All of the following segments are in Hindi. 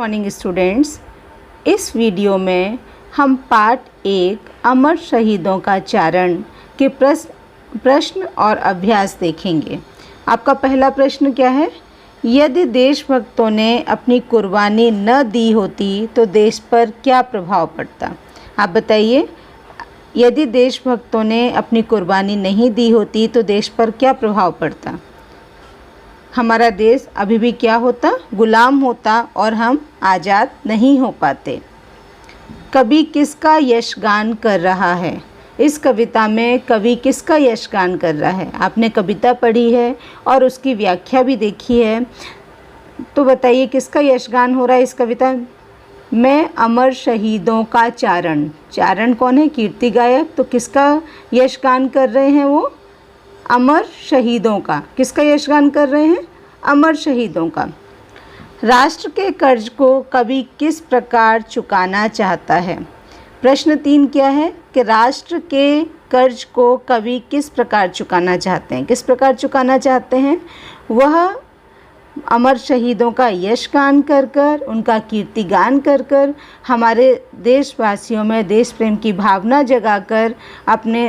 मॉर्निंग स्टूडेंट्स, इस वीडियो में हम पार्ट 1 अमर शहीदों का चारण के प्रश्न और अभ्यास देखेंगे। आपका पहला प्रश्न क्या है? यदि देशभक्तों ने अपनी कुर्बानी न दी होती तो देश पर क्या प्रभाव पड़ता? आप बताइए, यदि देशभक्तों ने अपनी कुर्बानी नहीं दी होती तो देश पर क्या प्रभाव पड़ता? हमारा देश अभी भी क्या होता? गुलाम होता और हम आज़ाद नहीं हो पाते। कवि किसका यशगान कर रहा है? इस कविता में कवि किसका यशगान कर रहा है? आपने कविता पढ़ी है और उसकी व्याख्या भी देखी है, तो बताइए किसका यशगान हो रहा है इस कविता में? मैं अमर शहीदों का चारण। चारण कौन है? कीर्ति गायक। तो किसका यशगान कर रहे हैं वो? अमर शहीदों का। किसका यशगान कर रहे हैं? अमर शहीदों का। राष्ट्र के कर्ज को कवि किस प्रकार चुकाना चाहता है? प्रश्न 3 क्या है कि राष्ट्र के कर्ज को कवि किस प्रकार चुकाना चाहते हैं? किस प्रकार चुकाना चाहते हैं? वह अमर शहीदों का यशगान कर कर, उनका कीर्तिगान कर कर, हमारे देशवासियों में देश प्रेम की भावना जगाकर अपने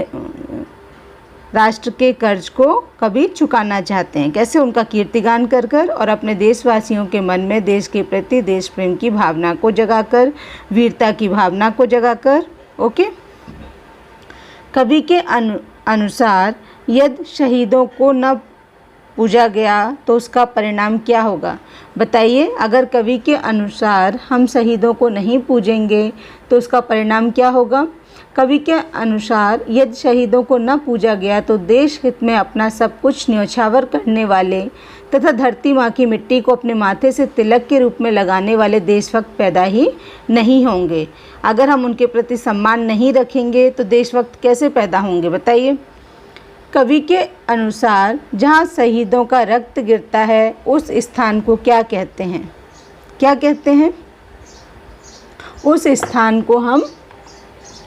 राष्ट्र के कर्ज को कभी चुकाना चाहते हैं। कैसे? उनका कीर्तिगान कर कर और अपने देशवासियों के मन में देश के प्रति देश प्रेम की भावना को जगाकर, वीरता की भावना को जगाकर। ओके। कवि के अनुसार यदि शहीदों को न पूजा गया तो उसका परिणाम क्या होगा? बताइए, अगर कवि के अनुसार हम शहीदों को नहीं पूजेंगे तो उसका परिणाम क्या होगा? कवि के अनुसार यदि शहीदों को न पूजा गया तो देश हित में अपना सब कुछ न्योछावर करने वाले तथा धरती माँ की मिट्टी को अपने माथे से तिलक के रूप में लगाने वाले देशभक्त पैदा ही नहीं होंगे। अगर हम उनके प्रति सम्मान नहीं रखेंगे तो देशभक्त कैसे पैदा होंगे? बताइए। कवि के अनुसार जहाँ शहीदों का रक्त गिरता है उस स्थान को क्या कहते हैं? क्या कहते हैं? उस स्थान को हम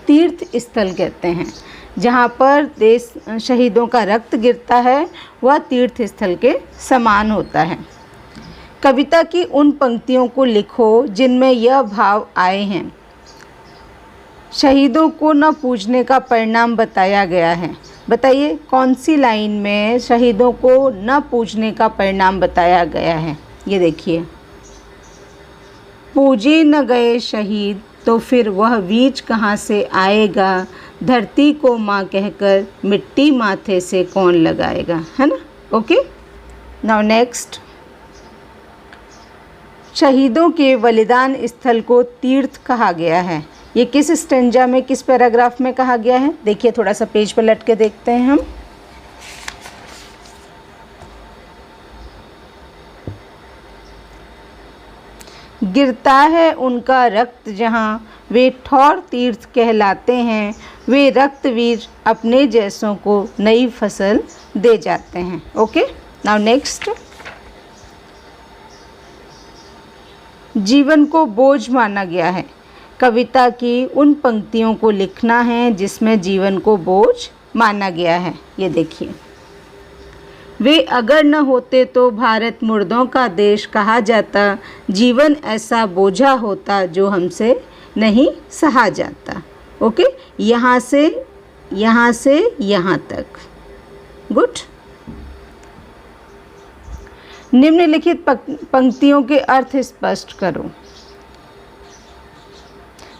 तीर्थ स्थल कहते हैं। जहाँ पर देश शहीदों का रक्त गिरता है वह तीर्थ स्थल के समान होता है। कविता की उन पंक्तियों को लिखो जिनमें यह भाव आए हैं। शहीदों को न पूजने का परिणाम बताया गया है। बताइए कौन सी लाइन में शहीदों को न पूजने का परिणाम बताया गया है? ये देखिए, पूजे न गए शहीद तो फिर वह बीज कहाँ से आएगा, धरती को माँ कहकर मिट्टी माथे से कौन लगाएगा, है ना? Okay, now next. शहीदों के बलिदान स्थल को तीर्थ कहा गया है। ये किस स्टेंजा में, किस पैराग्राफ में कहा गया है? देखिए, थोड़ा सा पेज पर लट के देखते हैं हम। गिरता है उनका रक्त जहाँ, वे ठौर तीर्थ कहलाते हैं, वे रक्तवीर अपने जैसों को नई फसल दे जाते हैं। Okay, now next. जीवन को बोझ माना गया है। कविता की उन पंक्तियों को लिखना है जिसमें जीवन को बोझ माना गया है। ये देखिए, वे अगर न होते तो भारत मुर्दों का देश कहा जाता, जीवन ऐसा बोझा होता जो हमसे नहीं सहा जाता। ओके, यहाँ से यहाँ तक। गुड। निम्नलिखित पंक्तियों के अर्थ स्पष्ट करो।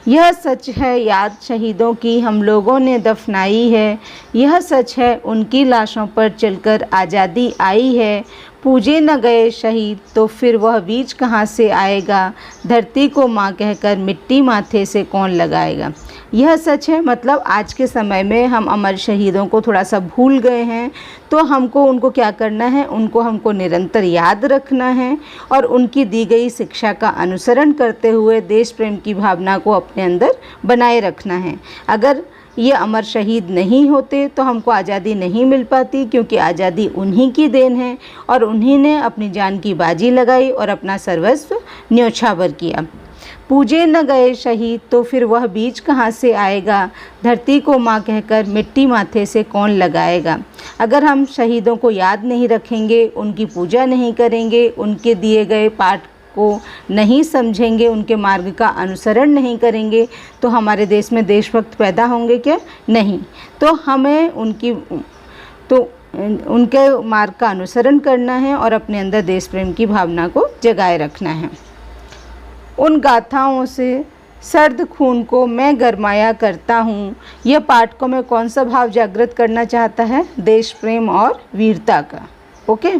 यह सच है याद शहीदों की हम लोगों ने दफनाई है, यह सच है उनकी लाशों पर चलकर आज़ादी आई है। पूजे न गए शहीद तो फिर वह बीज कहाँ से आएगा, धरती को माँ कहकर मिट्टी माथे से कौन लगाएगा। यह सच है मतलब आज के समय में हम अमर शहीदों को थोड़ा सा भूल गए हैं, तो उनको क्या करना है? हमको निरंतर याद रखना है और उनकी दी गई शिक्षा का अनुसरण करते हुए देश प्रेम की भावना को अपने अंदर बनाए रखना है। अगर ये अमर शहीद नहीं होते तो हमको आज़ादी नहीं मिल पाती, क्योंकि आज़ादी उन्हीं की देन है और उन्हीं ने अपनी जान की बाजी लगाई और अपना सर्वस्व न्योछावर किया। पूजे न गए शहीद तो फिर वह बीज कहाँ से आएगा, धरती को माँ कहकर मिट्टी माथे से कौन लगाएगा। अगर हम शहीदों को याद नहीं रखेंगे, उनकी पूजा नहीं करेंगे, उनके दिए गए पाठ को नहीं समझेंगे, उनके मार्ग का अनुसरण नहीं करेंगे तो हमारे देश में देशभक्त पैदा होंगे क्या? नहीं। तो हमें उनके मार्ग का अनुसरण करना है और अपने अंदर देश प्रेम की भावना को जगाए रखना है। उन गाथाओं से सर्द खून को मैं गरमाया करता हूँ, यह पाठकों में कौन सा भाव जागृत करना चाहता है? देश प्रेम और वीरता का। ओके,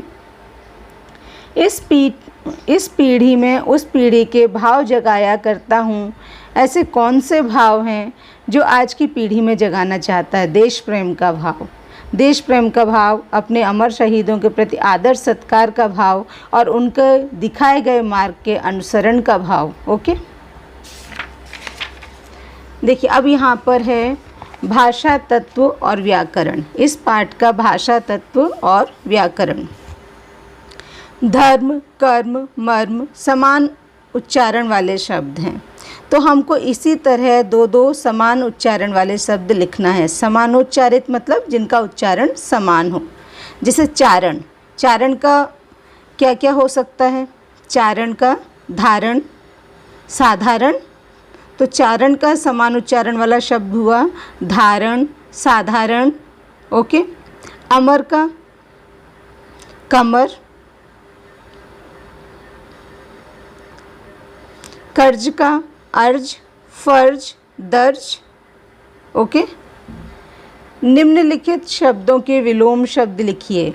इस पीढ़ी में उस पीढ़ी के भाव जगाया करता हूँ। ऐसे कौन से भाव हैं जो आज की पीढ़ी में जगाना चाहता है? देश प्रेम का भाव, देश प्रेम का भाव, अपने अमर शहीदों के प्रति आदर सत्कार का भाव और उनके दिखाए गए मार्ग के अनुसरण का भाव। ओके, देखिए अब यहाँ पर है भाषा तत्व और व्याकरण। इस पाठ का भाषा तत्व और व्याकरण। धर्म, कर्म, मर्म समान उच्चारण वाले शब्द हैं, तो हमको इसी तरह दो समान उच्चारण वाले शब्द लिखना है। समानोच्चारित मतलब जिनका उच्चारण समान हो। जैसे चारण, चारण का क्या क्या हो सकता है? चारण का धारण, साधारण। तो चारण का समान उच्चारण वाला शब्द हुआ धारण, साधारण। ओके, अमर का कमर, कर्ज का अर्ज, फर्ज, दर्ज। ओके, निम्नलिखित शब्दों के विलोम शब्द लिखिए।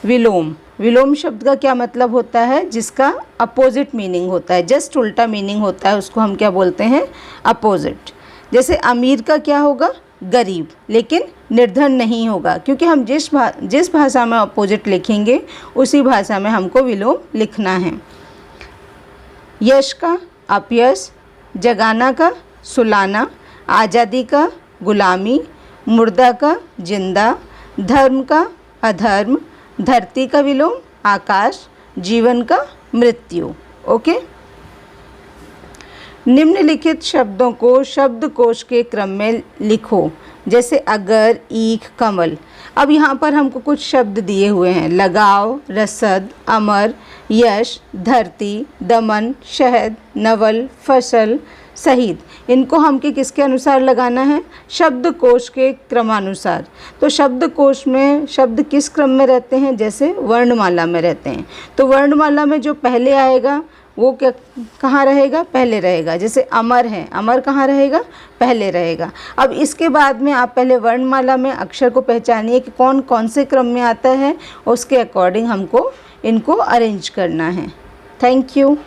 विलोम शब्द का क्या मतलब होता है? जिसका अपोजिट मीनिंग होता है, जस्ट उल्टा मीनिंग होता है, उसको हम क्या बोलते हैं? अपोजिट। जैसे अमीर का क्या होगा? गरीब, लेकिन निर्धन नहीं होगा, क्योंकि हम जिस भाषा में अपोजिट लिखेंगे उसी भाषा में हमको विलोम लिखना है। यश का अपयश, जगाना का सुलाना, आज़ादी का गुलामी, मुर्दा का जिंदा, धर्म का अधर्म, धरती का विलोम आकाश, जीवन का मृत्यु। ओके, निम्नलिखित शब्दों को शब्दकोश के क्रम में लिखो। जैसे अगर, ईख, कमल। अब यहाँ पर हमको कुछ शब्द दिए हुए हैं। लगाव, रसद, अमर, यश, धरती, दमन, शहद, नवल, फसल, शहीद। इनको हमके किसके अनुसार लगाना है? शब्दकोश के क्रमानुसार। तो शब्दकोश में शब्द किस क्रम में रहते हैं? जैसे वर्णमाला में रहते हैं, तो वर्णमाला में जो पहले आएगा वो क्या कहाँ रहेगा? पहले रहेगा। जैसे अमर है, अमर कहाँ रहेगा? पहले रहेगा। अब इसके बाद में आप पहले वर्णमाला में अक्षर को पहचानिए कि कौन कौन से क्रम में आता है, उसके अकॉर्डिंग हमको इनको अरेंज करना है। Thank you.